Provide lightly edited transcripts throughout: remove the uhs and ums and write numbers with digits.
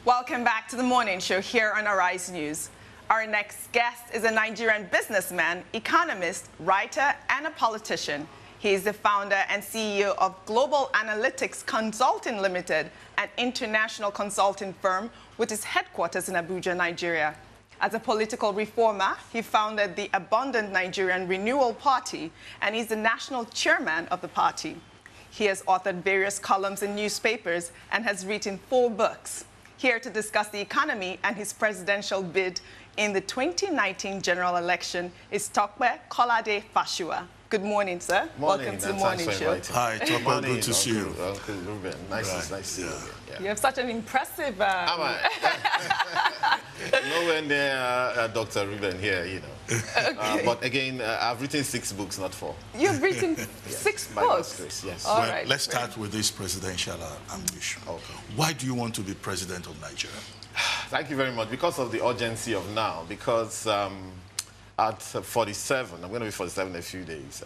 Welcome back to the morning show here on Arise News. Our next guest is a Nigerian businessman, economist, writer, and a politician. He is the founder and CEO of Global Analytics Consulting Limited, an international consulting firm with its headquarters in Abuja, Nigeria. As a political reformer, he founded the Abundant Nigerian Renewal Party, and he's the national chairman of the party. He has authored various columns in newspapers and has written 4 books. Here to discuss the economy and his presidential bid in the 2019 general election is Tope Fasua. Good morning, sir. Morning. Welcome to the morning show. Hi, Tope. Good to see you. Uncle Ruben. Nice to see you. Yeah. You have such an impressive... Nowhere near Dr. Ruben here, you know. Okay. But again, I've written 6 books, not 4. You've written 6 books? Grace, yes. All Well, right. let's start with this presidential ambition. Okay. Why do you want to be president of Nigeria? Thank you very much. Because of the urgency of now, because at 47, I'm going to be 47 in a few days,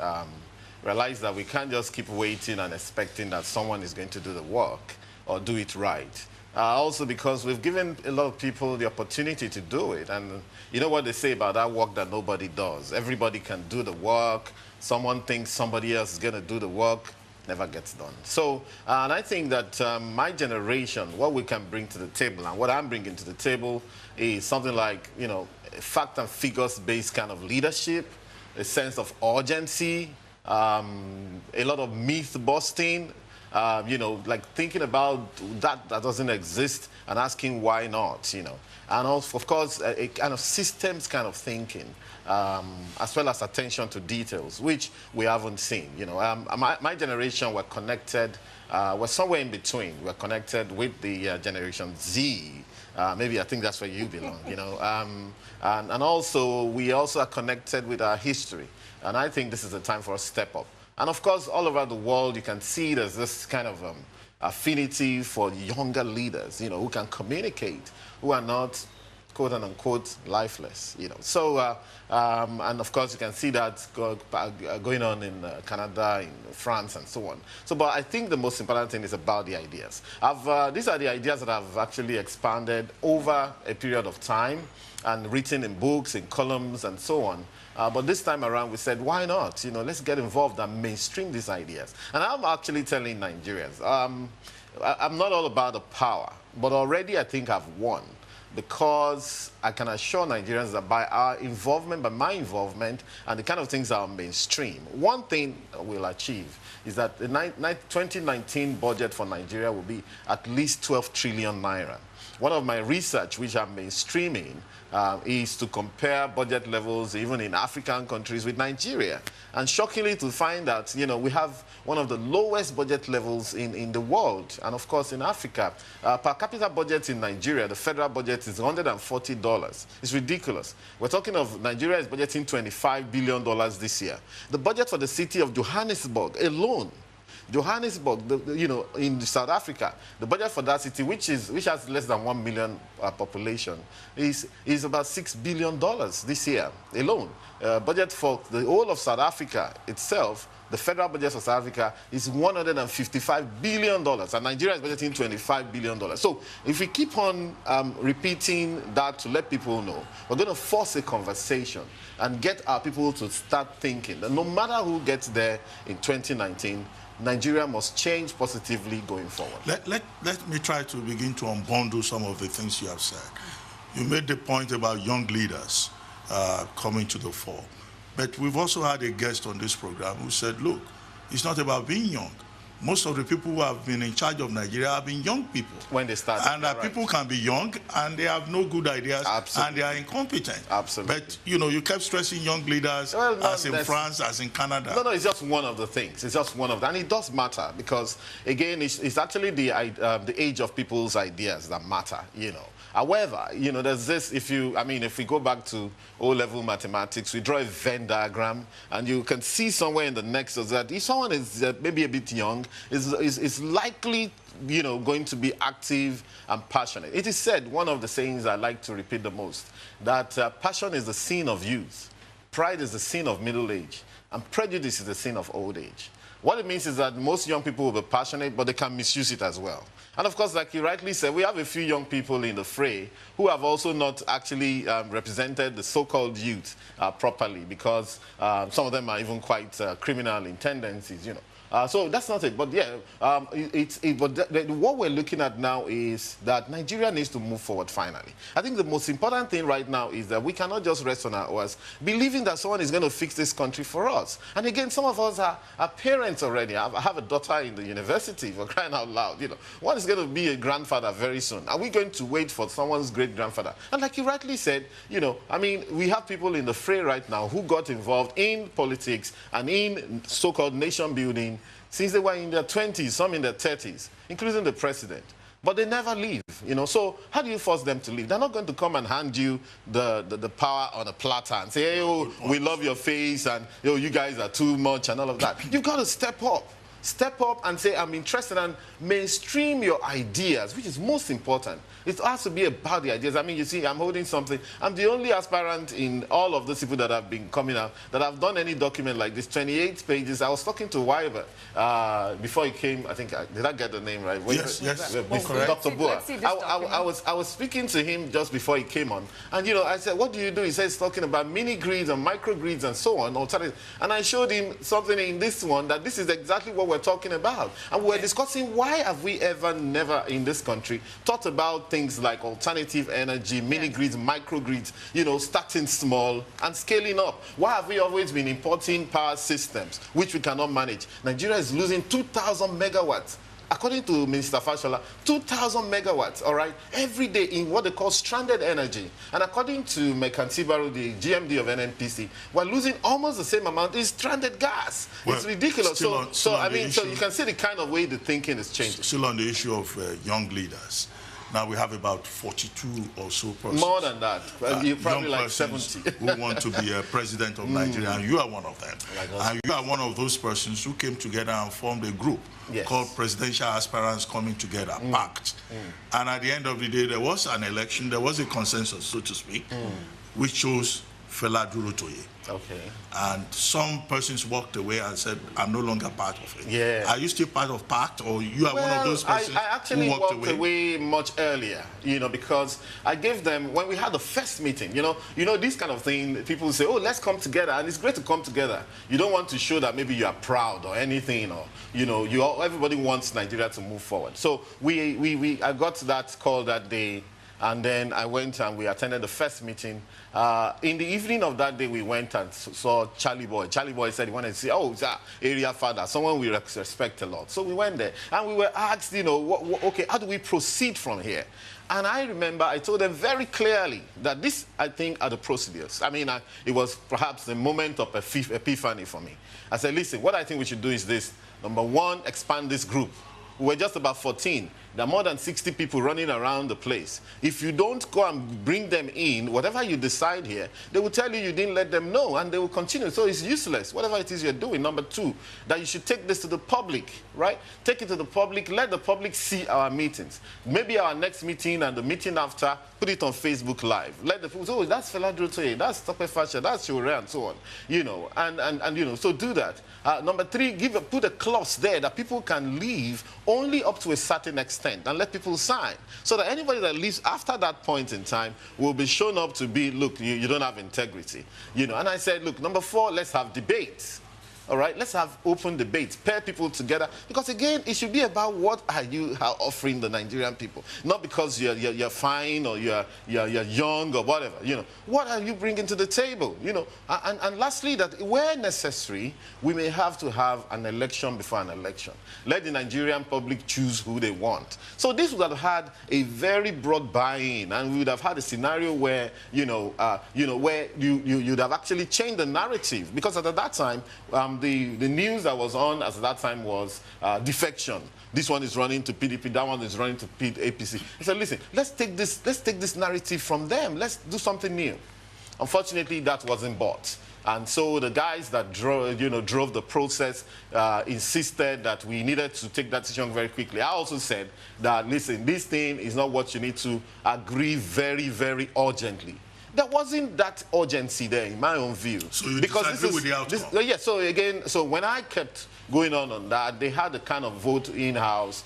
realize that we can't just keep waiting and expecting that someone is going to do the work or do it right. Also because we've given a lot of people the opportunity to do it. And you know what they say about that work that nobody does. Everybody can do the work. Someone thinks somebody else is going to do the work. Never gets done. So, and I think that my generation, what we can bring to the table, and what I'm bringing to the table is something like, you know, fact and figures-based kind of leadership, a sense of urgency, a lot of myth-busting, you know, like thinking about that doesn't exist and asking why not, you know. And also, of course, a kind of systems kind of thinking, as well as attention to details, which we haven't seen, you know. My generation were connected, we're somewhere in between. We're connected with the Generation Z. Maybe I think that's where you belong, you know. And also, we also are connected with our history. And I think this is the time for us to step up. And of course, all over the world, you can see there's this kind of affinity for younger leaders, you know, who can communicate, who are not, quote unquote, lifeless, you know. So, and of course, you can see that going on in Canada, in France, and so on. So, but I think the most important thing is about the ideas. These are the ideas that I've actually expanded over a period of time and written in books, in columns, and so on. But this time around, we said, why not? You know, let's get involved and mainstream these ideas. And I'm actually telling Nigerians, I'm not all about the power, but already I think I've won, because I can assure Nigerians that by our involvement, by my involvement, and the kind of things that are mainstream, one thing we'll achieve is that the 2019 budget for Nigeria will be at least 12 trillion naira. One of my research, which I'm mainstreaming, is to compare budget levels even in African countries with Nigeria. And shockingly to find that, you know, we have one of the lowest budget levels in the world, and of course in Africa. Per capita budget in Nigeria, the federal budget is $140. It's ridiculous. We're talking of Nigeria is budgeting $25 billion this year. The budget for the city of Johannesburg alone, Johannesburg, you know, in South Africa, the budget for that city, which has less than 1 million population, is about $6 billion this year alone. Budget for the whole of South Africa itself, the federal budget for South Africa is $155 billion, and Nigeria is budgeting $25 billion. So if we keep on repeating that to let people know, we're going to force a conversation and get our people to start thinking that no matter who gets there in 2019, Nigeria must change positively going forward. Let me try to begin to unbundle some of the things you have said. You made the point about young leaders coming to the fore. But we've also had a guest on this program who said, look, it's not about being young. Most of the people who have been in charge of Nigeria have been young people. When they started. And that people can be young and they have no good ideas. Absolutely. And they are incompetent. Absolutely. But, you know, you kept stressing young leaders, as in France, as in Canada. No, it's just one of the things. It's just one of them. And it does matter because, again, it's actually the age of people's ideas that matter, you know. However, you know, there's this, if we go back to O-level mathematics, we draw a Venn diagram, and you can see somewhere in the nexus that if someone is maybe a bit young, is likely, you know, going to be active and passionate. It is said, one of the sayings I like to repeat the most, that passion is the sin of youth, pride is the sin of middle age, And prejudice is the sin of old age. What it means is that most young people will be passionate, but they can misuse it as well. And of course, like you rightly said, we have a few young people in the fray who have also not actually represented the so-called youth properly, because some of them are even quite criminal in tendencies, you know. So that's not it. But yeah, what we're looking at now is that Nigeria needs to move forward finally. I think the most important thing right now is that we cannot just rest on our oars, believing that someone is going to fix this country for us. And again, some of us are parents already. I have a daughter in the university, for crying out loud. You know, one is going to be a grandfather very soon. Are we going to wait for someone's great-grandfather? And like you rightly said, you know, I mean, we have people in the fray right now who got involved in politics and in so-called nation building since they were in their 20s, some in their 30s, including the president. But they never leave, you know. So how do you force them to leave? They're not going to come and hand you the power on a platter and say, hey, oh, we love your face, and oh, you guys are too much and all of that. You've got to step up. Step up and say, I'm interested, and mainstream your ideas, which is most important. It has to be about the ideas. I mean, you see, I'm holding something. I'm the only aspirant in all of those people that have been coming out that have done any document like this, 28 pages. I was talking to Wyver before he came. I think, did I get the name right? Yes, yes. Dr. Boa. I was speaking to him just before he came on. And, you know, I said, what do you do? He says, talking about mini grids and micro grids and so on. And I showed him something in this one that this is exactly what we're talking about. And we're discussing why have we never in this country thought about things like alternative energy, mini grids, micro grids, you know, starting small and scaling up. Why have we always been importing power systems which we cannot manage? Nigeria is losing 2,000 megawatts. According to Minister Fasua, 2,000 megawatts, all right, every day in what they call stranded energy. And according to Mekantibaru, the GMD of NNPC, we're losing almost the same amount in stranded gas. Well, it's ridiculous. So you can see the kind of way the thinking is changing. Still on the issue of young leaders. Now we have about 42 or so persons. More than that. You're probably like 70. Who want to be a president of Nigeria, and you are one of them. And you are one of those persons who came together and formed a group called Presidential Aspirants Coming Together, PACT. And at the end of the day, there was an election, there was a consensus, so to speak, which chose Fela Durotoye. Okay. And some persons walked away and said, I'm no longer part of it. Yeah. Are you still part of PACT, or you are one of those persons I actually who walked away much earlier, you know, because I gave them, when we had the first meeting, you know, this kind of thing, people say, oh, let's come together, and it's great to come together. You don't want to show that maybe you are proud or anything, or, you know, everybody wants Nigeria to move forward. So I got that call that day, and then I went and we attended the first meeting. In the evening of that day, we went and saw Charlie Boy. Charlie Boy said he wanted to see, oh, it's our area father, someone we respect a lot. So we went there, and we were asked, you know, okay, how do we proceed from here? And I remember I told them very clearly that this, I think, are the procedures. I mean, it was perhaps the moment of epiphany for me. I said, listen, what I think we should do is this. Number one, expand this group. We were just about 14. There are more than 60 people running around the place. If you don't go and bring them in, whatever you decide here, they will tell you you didn't let them know, and they will continue. So it's useless, whatever it is you're doing. Number two, that you should take this to the public, right? Take it to the public, let the public see our meetings. Maybe our next meeting and the meeting after, put it on Facebook Live. Let the people say, oh, that's Fela Durotoye, that's Tope Fasua, that's Shore, and so on. You know, and you know, so do that. Number three, put a clause there that people can leave only up to a certain extent, and let people sign, so that anybody that leaves after that point in time will be shown up to be, look, you don't have integrity, you know. And I said, look, number four, let's have debates. All right, let's have open debates, pair people together, because again, it should be about what are you offering the Nigerian people, not because you're fine or you're young or whatever. You know, what are you bringing to the table? You know, and lastly, that where necessary, we may have to have an election before an election. Let the Nigerian public choose who they want. So this would have had a very broad buy-in, and we would have had a scenario where where you'd have actually changed the narrative, because at that time. The news that was on at that time was defection. This one is running to PDP, that one is running to APC. I said, listen, let's take this narrative from them. Let's do something new. Unfortunately, that wasn't bought. And so the guys that drove the process insisted that we needed to take that decision very quickly. I also said that, listen, this thing is not what you need to agree very, very urgently. there wasn't that urgency there, in my own view. So you disagree with the outcome? Yeah, so again, so when I kept going on that, they had a kind of vote in-house,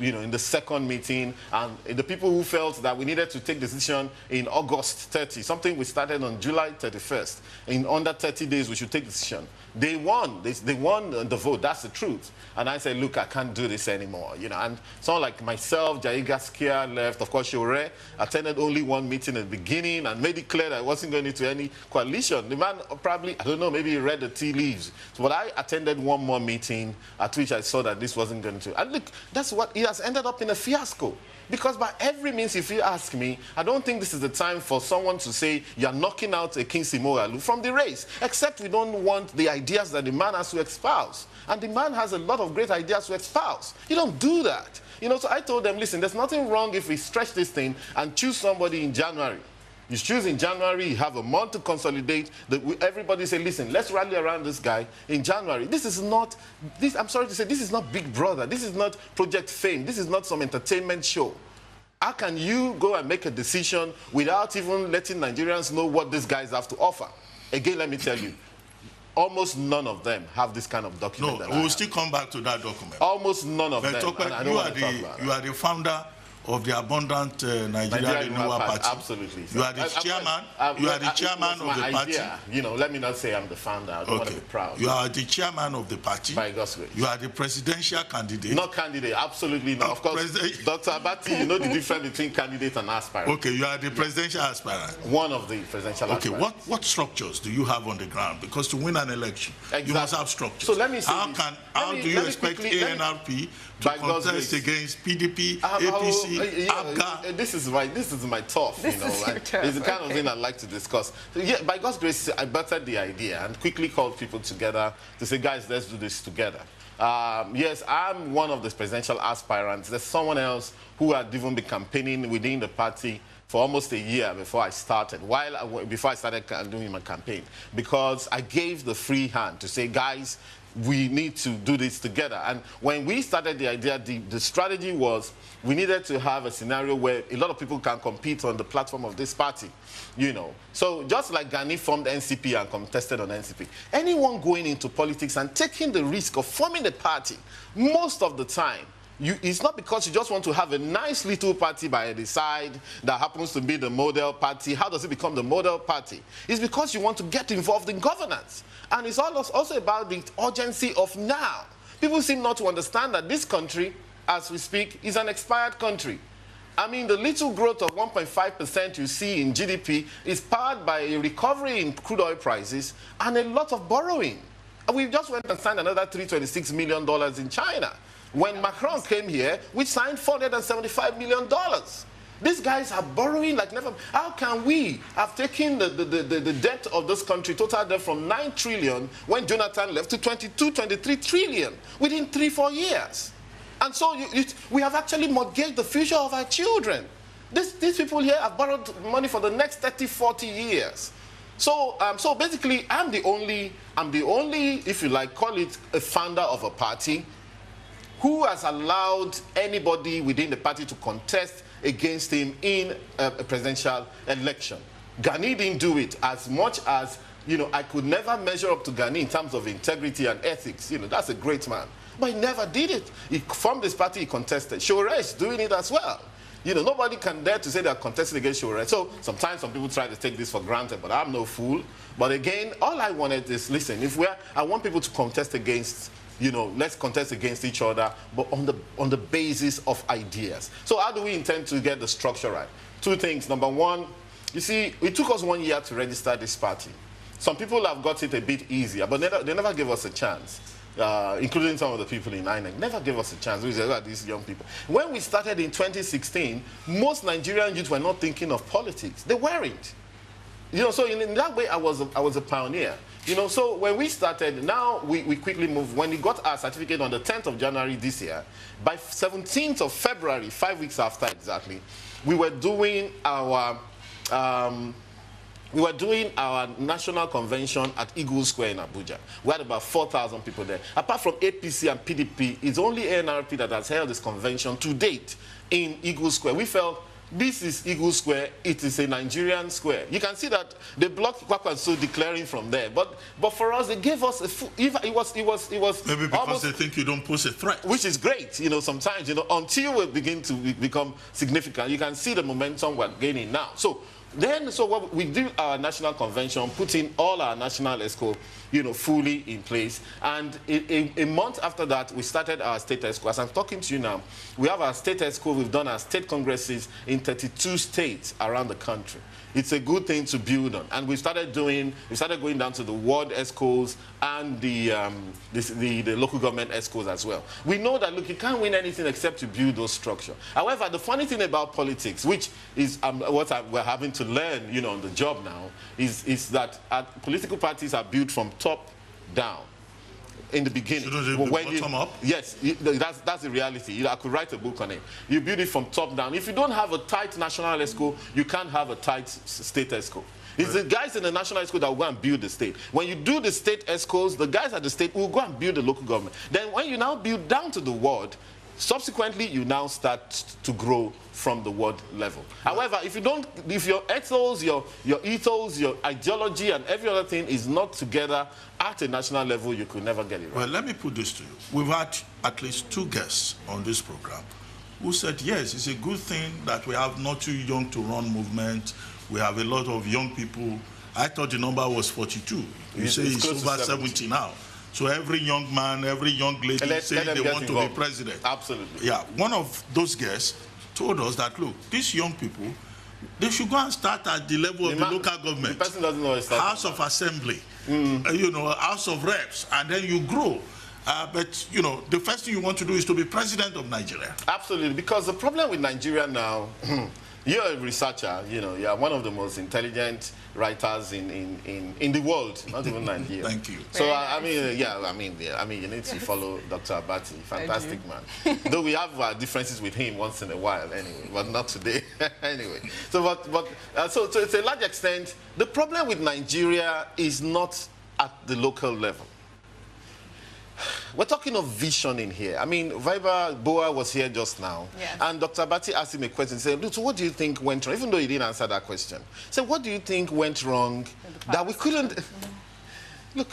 in the second meeting, and the people who felt that we needed to take decision in August 30, something we started on July 31st. In under 30 days, we should take decision. They won. They won the vote. That's the truth. And I said, look, I can't do this anymore. And someone like myself, Jai Gaskia left. Of course, Shore attended only one meeting at the beginning and made it clear that I wasn't going into any coalition. The man probably, I don't know, maybe he read the tea leaves. So, but I attended one more meeting at which I saw that this wasn't going to. And look, that's what it has ended up in a fiasco. Because by every means, if you ask me, I don't think this is the time for someone to say you're knocking out a Kingsley Moghalu from the race, except we don't want the ideas that the man has to espouse. And the man has a lot of great ideas to espouse. You don't do that. So I told them, listen, there's nothing wrong if we stretch this thing and choose somebody in January. You choose in January, you have a month to consolidate. Everybody say, listen, let's rally around this guy in January. This is not, I'm sorry to say, this is not Big Brother. This is not Project Fame. This is not some entertainment show. How can you go and make a decision without even letting Nigerians know what these guys have to offer? Again, let me tell you, almost none of them have this kind of document. No, we'll still come back to that document. Almost none of them. Tope, you are the founder of the Abundant Nigeria Renewal Party. Absolutely. You are the chairman. You are the chairman of the party. Let me not say I'm the founder. I don't want to be proud. You are the chairman of the party. By God's grace. You are the presidential candidate. Not candidate, absolutely not. Of course, Dr. Abati, you know the difference between candidate and aspirant. Okay, you are the presidential aspirant. One of the presidential aspirants. Okay, what structures do you have on the ground? Because to win an election, you must have structures. So let me say how do you expect ANRP to contest against PDP, APC, ABGA? This is my turf, It's the kind of thing I'd like to discuss. So, yeah, by God's grace, I battered the idea and quickly called people together to say, guys, let's do this together. Yes, I'm one of the presidential aspirants. There's someone else who had even been campaigning within the party for almost a year before I started, before I started doing my campaign, because I gave the free hand to say, guys, we need to do this together. And when we started the idea, the strategy was we needed to have a scenario where a lot of people can compete on the platform of this party, So just like Gani formed NCP and contested on NCP, anyone going into politics and taking the risk of forming a party, most of the time, it's not because you just want to have a nice little party by the side that happens to be the model party. How does it become the model party? It's because you want to get involved in governance. And it's also about the urgency of now. People seem not to understand that this country, as we speak, is an expired country. I mean, the little growth of 1.5% you see in GDP is powered by a recovery in crude oil prices and a lot of borrowing. We just went and signed another $326 million in China. When Macron came here, we signed $475 million. These guys are borrowing like never. How can we have taken the debt of this country, total debt, from 9 trillion when Jonathan left to 22, 23 trillion within 3-4 years? And so we have actually mortgaged the future of our children. These people here have borrowed money for the next 30, 40 years. So basically, I'm the only, if you like, call it a founder of a party who has allowed anybody within the party to contest against him in a presidential election. Gani didn't do it as much as, I could never measure up to Gani in terms of integrity and ethics. That's a great man. But he never did it. He formed this party, he contested. Shore is doing it as well. Nobody can dare to say they're contesting against Shore. So sometimes some people try to take this for granted, but I'm no fool. But again, all I wanted is, listen, I want people to contest against, let's contest against each other, but on the basis of ideas. So how do we intend to get the structure right? 2 things. Number one, you see, it took us 1 year to register this party. Some people have got it a bit easier, but they never gave us a chance. Including some of the people in INEC, never gave us a chance. We said, look at these young people. When we started in 2016, most Nigerian youth were not thinking of politics. They weren't. So in that way, I was a pioneer. So when we started, now we quickly moved. When we got our certificate on the 10th of January this year, by 17th of February, 5 weeks after exactly, we were doing our national convention at Eagle Square in Abuja. We had about 4,000 people there. Apart from APC and PDP, it's only ANRP that has held this convention to date in Eagle Square. We felt this is Eagle Square, it is a Nigerian square. You can see that they blocked Kwakwanso declaring from there. But for us, they gave us a full, it was maybe because almost, they think you don't pose a threat. which is great, sometimes, until we begin to become significant, you can see the momentum we're gaining now. So what we do, our national convention, putting all our national ESCO, fully in place. And a month after that, we started our state ESCO. As I'm talking to you now, we have our state ESCO. We've done our state congresses in 32 states around the country. It's a good thing to build on. And we started going down to the ward ESCOs and the local government ESCOs as well. We know that, look, you can't win anything except to build those structures. However, the funny thing about politics, which is what we're having to learn, on the job now, is that political parties are built from top down. In the beginning, bottom up? Yes, that's the reality. I could write a book on it. You build it from top down. If you don't have a tight national ESCO, you can't have a tight state ESCO. It's the guys in the national ESCO that will go and build the state. When you do the state ESCOs, the guys at the state will go and build the local government. Then when you now build down to the ward, subsequently you now start to grow from the ward level. However, if your ethos, your ethos, your ideology, and every other thing is not together at a national level, you could never get it right. Well, let me put this to you. We've had at least 2 guests on this program who said, yes, it's a good thing that we have not too young to run movement. We have a lot of young people. I thought the number was 42. You say it's over 70 now. So every young man, every young lady saying they want to be president. Absolutely. Yeah, one of those guests told us that, look, these young people, they should go and start at the level of the local government. The person doesn't know it's House of Assembly, House of Reps, and then you grow. But, the first thing you want to do is to be president of Nigeria. Absolutely, because the problem with Nigeria now, you're a researcher, you're one of the most intelligent writers in the world, not even Nigeria. Thank you. So, you need to follow Dr. Abati, fantastic man. Though we have differences with him once in a while, anyway, but not today. Anyway, so to a large extent, the problem with Nigeria is not at the local level. We're talking of vision in here. I mean, Viber Boa was here just now, yes. And Dr. Abati asked him a question. He said, so what do you think went wrong? Even though he didn't answer that question. So what do you think went wrong that we couldn't... Look,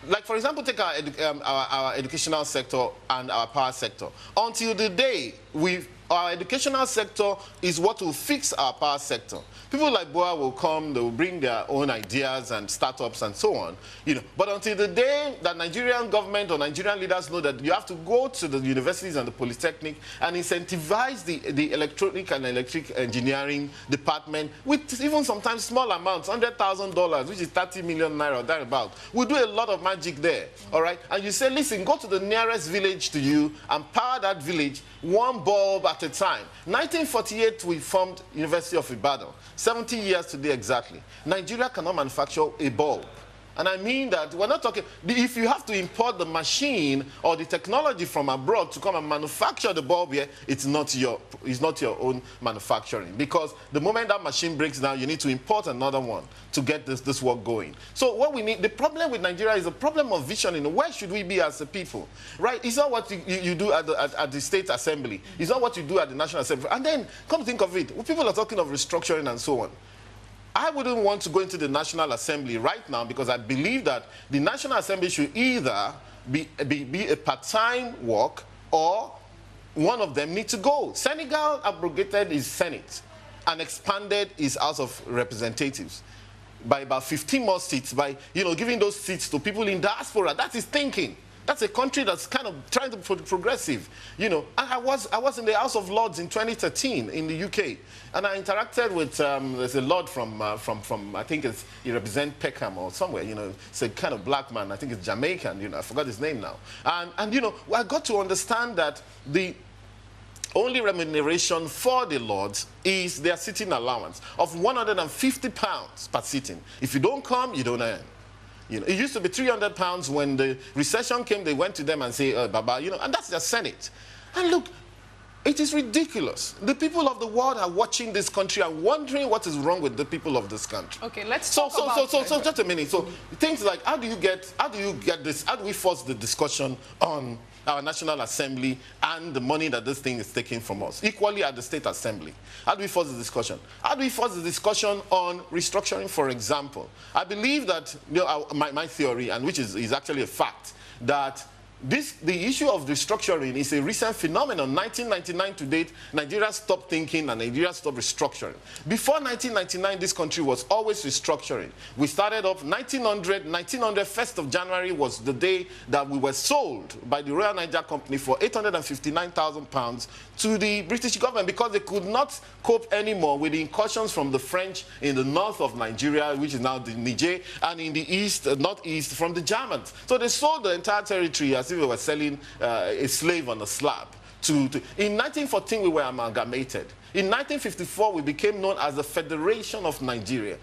like, for example, take our educational sector and our power sector. Until the day our educational sector is what will fix our power sector. People like Boa will come, they will bring their own ideas and startups and so on. But until the day that Nigerian government or Nigerian leaders know that you have to go to the universities and the polytechnic and incentivize the electronic and electric engineering department with even sometimes small amounts, $100,000, which is 30 million naira or thereabout. We do a lot of magic there, all right? And you say, listen, go to the nearest village to you and power that village one bulb at a time. 1948, we formed University of Ibadan. 70 years today exactly. Nigeria cannot manufacture a bulb. And I mean that we're not talking, if you have to import the machine or the technology from abroad to come and manufacture the bulb here, it's not your own manufacturing. Because the moment that machine breaks down, you need to import another one to get this work going. So what we need, the problem with Nigeria is a problem of vision. Where should we be as a people? Right? It's not what you do at the state assembly. It's not what you do at the national assembly. And then, come think of it, people are talking of restructuring and so on. I wouldn't want to go into the National Assembly right now because I believe that the National Assembly should either be a part-time work or one of them need to go. Senegal abrogated its Senate and expanded its House of Representatives by about 15 more seats by, giving those seats to people in diaspora. That is thinking. That's a country that's kind of trying to be progressive, And I was in the House of Lords in 2013 in the UK, and I interacted with there's a lord from I think he represents Peckham or somewhere, It's a kind of black man. I think it's Jamaican, I forgot his name now. And I got to understand that the only remuneration for the lords is their sitting allowance of £150 per sitting. If you don't come, you don't earn. It used to be £300 when the recession came. They went to them and say, Baba, and that's their Senate. And look, It is ridiculous. The people of the world are watching this country and wondering what is wrong with the people of this country. Okay, let's talk about... So just a minute. So things like, how do you get this? How do we force the discussion on our National Assembly and the money that this thing is taking from us? Equally at the State Assembly. How do we force the discussion? How do we force the discussion on restructuring, for example? I believe that, you know, my theory, and which is actually a fact, that the issue of restructuring is a recent phenomenon. 1999 to date, Nigeria stopped thinking and Nigeria stopped restructuring. Before 1999, this country was always restructuring. We started off 1900, 1st of January was the day that we were sold by the Royal Niger Company for £859,000 to the British government because they could not cope anymore with the incursions from the French in the north of Nigeria, which is now the Niger, and in the east, northeast, from the Germans. So they sold the entire territory as if they were selling a slave on a slab. In 1914, we were amalgamated. In 1954, we became known as the Federation of Nigeria.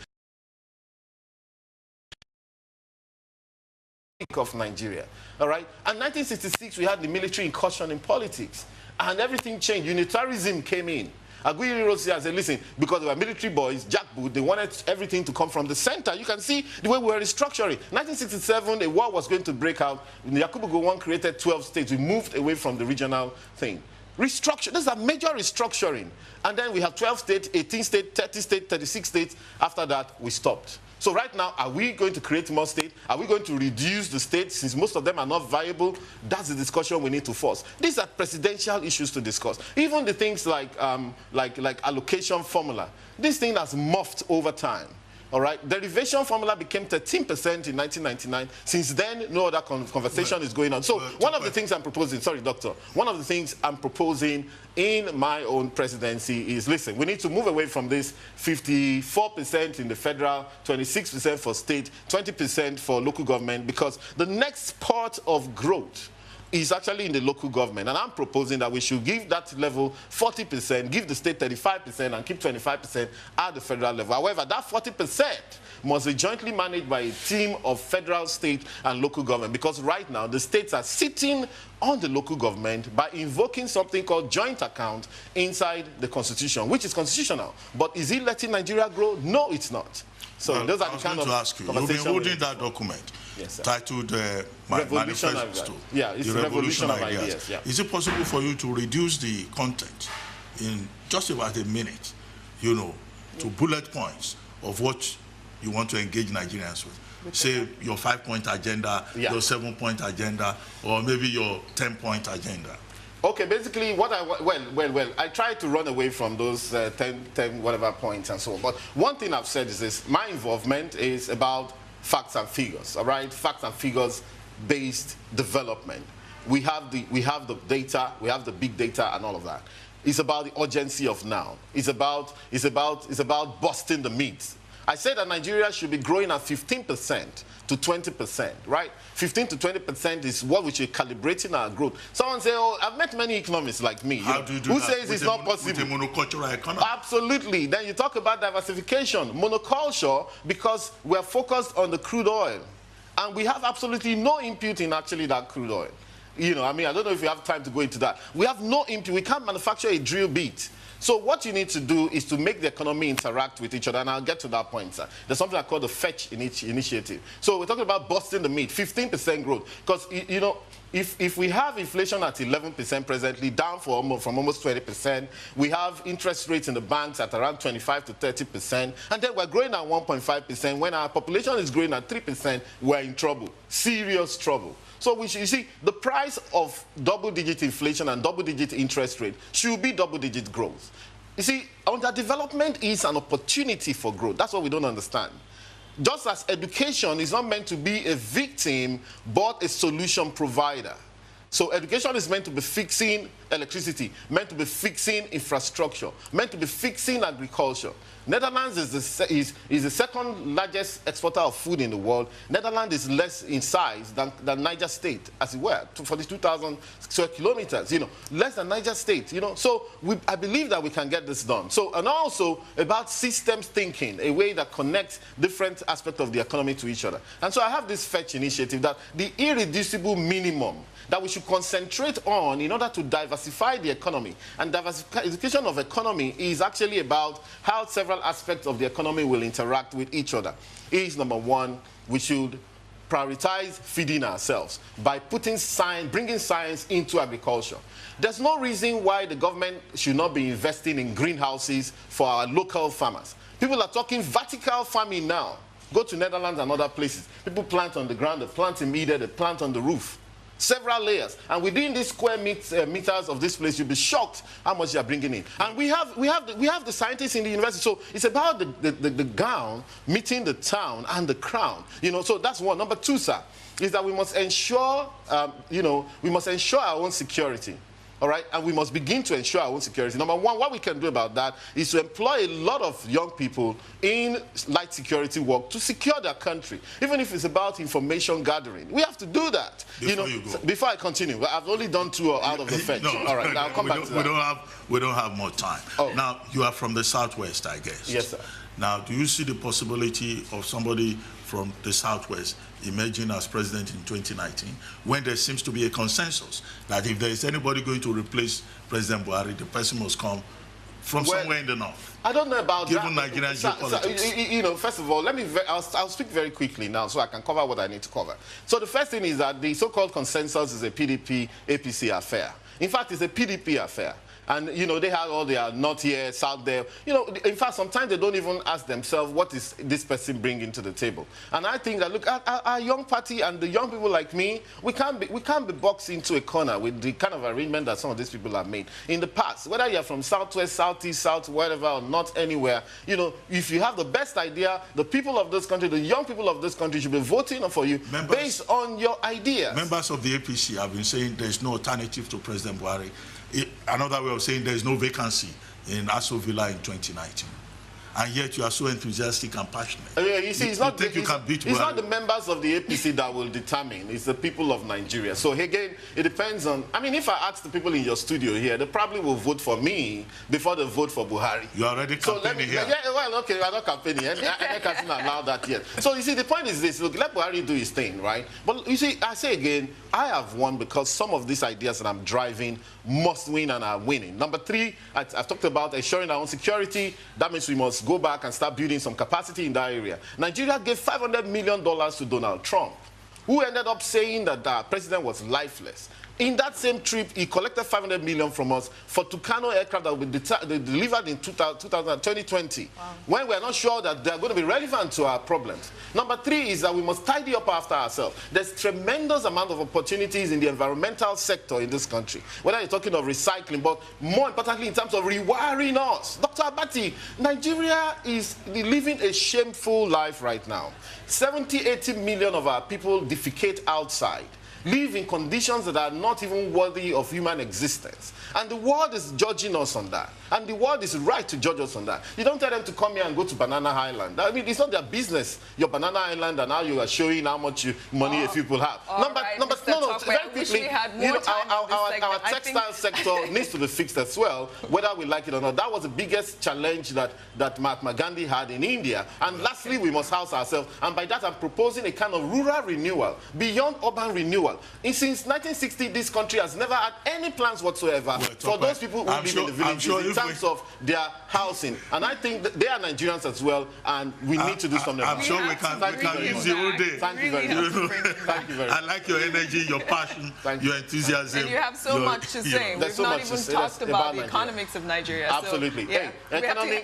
Of Nigeria, all right? And 1966, we had the military incursion in politics, and everything changed. Unitarism came in. Aguirre wrote here and said, listen, because they were military boys, jackboot, they wanted everything to come from the center. You can see the way we were restructuring. 1967, a war was going to break out. Yakubu Gowon created 12 states. We moved away from the regional thing. Restructure, this is a major restructuring. And then we have 12 states, 18 states, 30 states, 36 states. After that, we stopped. So right now, are we going to create more states? Are we going to reduce the states since most of them are not viable? That's the discussion we need to force. These are presidential issues to discuss. Even the things like allocation formula. This thing has morphed over time. All right, derivation formula became 13% in 1999. Since then, no other conversation is going on. So one of the things I'm proposing, sorry, Doctor, one of the things I'm proposing in my own presidency is, listen, we need to move away from this 54% in the federal, 26% for state, 20% for local government, because the next part of growth is actually in the local government. And I'm proposing that we should give that level 40%, give the state 35%, and keep 25% at the federal level. However, that 40% must be jointly managed by a team of federal, state, and local government, because right now the states are sitting on the local government by invoking something called joint account inside the constitution, which is constitutional. But is it letting Nigeria grow? No, it's not. So those are the kind of conversations. You've been holding that document. Yes, titled Manifesto. Yeah, it's the Revolution of Ideas. Yeah. Is it possible for you to reduce the content in just about a minute, you know, to bullet points of what you want to engage Nigerians with? Say your 5-point agenda, your 7-point agenda, or maybe your 10-point agenda. Okay, basically, what I try to run away from those 10 whatever points and so on. But one thing I've said is this: my involvement is about facts and figures, all right? Facts and figures-based development. We have the data, we have the big data and all of that. It's about the urgency of now. It's about busting the myths. I said that Nigeria should be growing at 15% to 20%, right? 15 to 20% is what we should calibrate in our growth. Someone say, oh, I've met many economists like me. How do you do who that? says it's not possible? With a monocultural economy? Absolutely. Then you talk about diversification. Monoculture, because we're focused on the crude oil. And we have absolutely no input in actually that crude oil. You know, I mean, I don't know if you have time to go into that. We have no input. We can't manufacture a drill bit. So what you need to do is to make the economy interact with each other, and I'll get to that point, sir. There's something I call the Fetch initiative. So we're talking about busting the myth, 15% growth. Because, you know, if we have inflation at 11% presently, down from almost 20%, we have interest rates in the banks at around 25 to 30%, and then we're growing at 1.5%. When our population is growing at 3%, we're in trouble, serious trouble. So you see, the price of double-digit inflation and double-digit interest rate should be double-digit growth. You see, underdevelopment is an opportunity for growth. That's what we don't understand. Just as education is not meant to be a victim, but a solution provider. So education is meant to be fixing electricity, meant to be fixing infrastructure, meant to be fixing agriculture. Netherlands is the second largest exporter of food in the world. Netherlands is less in size than Niger State, as it were, 42,000 square kilometers, you know, less than Niger State, you know. So I believe that we can get this done. So, and also about systems thinking, a way that connects different aspects of the economy to each other. And so I have this Fetch initiative that the irreducible minimum that we should concentrate on in order to diversify diversify the economy. And diversification of economy is actually about how several aspects of the economy will interact with each other. Is number one, we should prioritize feeding ourselves by bringing science into agriculture. There's no reason why the government should not be investing in greenhouses for our local farmers. People are talking vertical farming now. Go to Netherlands and other places. People plant on the ground, they plant in media, they plant on the roof. Several layers. And within these square meters of this place, you'll be shocked how much you're bringing in. And we have the scientists in the university. So it's about the gown meeting the town and the crown. You know, so that's one. Number two, sir, is that we must ensure, we must ensure our own security. All right, and we must begin to ensure our own security. Number one, what we can do about that is to employ a lot of young people in light security work to secure their country, even if it's about information gathering. We have to do that. Before I continue, I've only done two out of the fetch. No, all right, I'll come back to that. We don't have more time. Oh. Now, you are from the Southwest, I guess. Yes, sir. Now, do you see the possibility of somebody from the Southwest emerging as president in 2019, when there seems to be a consensus that if there is anybody going to replace President Buhari, the person must come from somewhere in the north? I don't know about given that. Nigerian geopolitics. First of all, I'll speak very quickly now so I can cover what I need to cover. So the first thing is that the so-called consensus is a PDP-APC affair. In fact, it's a PDP affair. And, they have all their north here, south there. In fact, sometimes they don't even ask themselves, what is this person bringing to the table? And I think that, look, our young party and the young people like me, we can't be boxed into a corner with the kind of arrangement that some of these people have made. In the past, whether you're from southwest, southeast, south, wherever, or not anywhere, if you have the best idea, the people of this country, the young people of this country should be voting for you based on your ideas. Members of the APC have been saying there's no alternative to President Buhari. Another way of saying there is no vacancy in Aso Villa in 2019. And yet you are so enthusiastic and passionate. You see, it's not the members of the APC that will determine. It's the people of Nigeria. So again, it depends on... I mean, if I ask the people in your studio here, they probably will vote for me before they vote for Buhari. You're already campaigning here. Yeah, well, okay, we're not campaigning. I can't allow that yet. So you see, the point is this. Look, let Buhari do his thing, right? But you see, I say again, I have won because some of these ideas that I'm driving must win and are winning. Number three, I've talked about ensuring our own security. That means we must go back and start building some capacity in that area. Nigeria gave $500 million to Donald Trump, who ended up saying that the president was lifeless. In that same trip, he collected $500 million from us for Tucano aircraft that will be delivered in 2020, when we're not sure that they're going to be relevant to our problems. Number three is that we must tidy up after ourselves. There's tremendous amount of opportunities in the environmental sector in this country, whether you're talking of recycling, but more importantly in terms of rewiring us. Dr. Abati, Nigeria is living a shameful life right now. 70-80 million of our people defecate outside, live in conditions that are not even worthy of human existence. And the world is judging us on that. And the world is right to judge us on that. You don't tell them to come here and go to Banana Island. I mean, it's not their business, your Banana Island, and now you are showing how much money people have. Very quickly, our textile sector needs to be fixed as well, whether we like it or not. That was the biggest challenge that Mahatma Gandhi had in India. And lastly, we must house ourselves. And by that, I'm proposing a kind of rural renewal, beyond urban renewal. Since 1960, this country has never had any plans whatsoever for those people who live in the villages in terms of their housing. And I think that they are Nigerians as well, and we need to do something about it. I'm sure we can use the whole day. Thank you very much. Thank you very much. I like your energy, your passion, your enthusiasm. And you have so much to say. We've not even talked about the economics of Nigeria. Absolutely. So, yeah.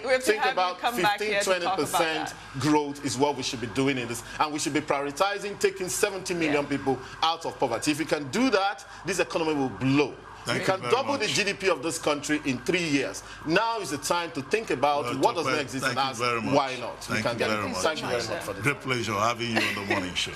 We think about 15-20% growth is what we should be doing in this. And we should be prioritizing taking 70 million people out of poverty. If we can do that, this economy will blow. We can double the GDP of this country in 3 years. Now is the time to think about what does not exist and ask why not. Thank you very much. Thank you very much for this. Great pleasure having you on the morning show.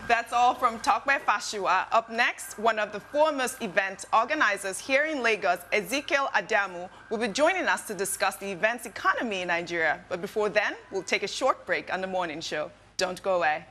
That's all from Tope Fasua. Up next, one of the foremost event organizers here in Lagos, Ezekiel Adamu, will be joining us to discuss the event's economy in Nigeria. But before then, we'll take a short break on the morning show. Don't go away.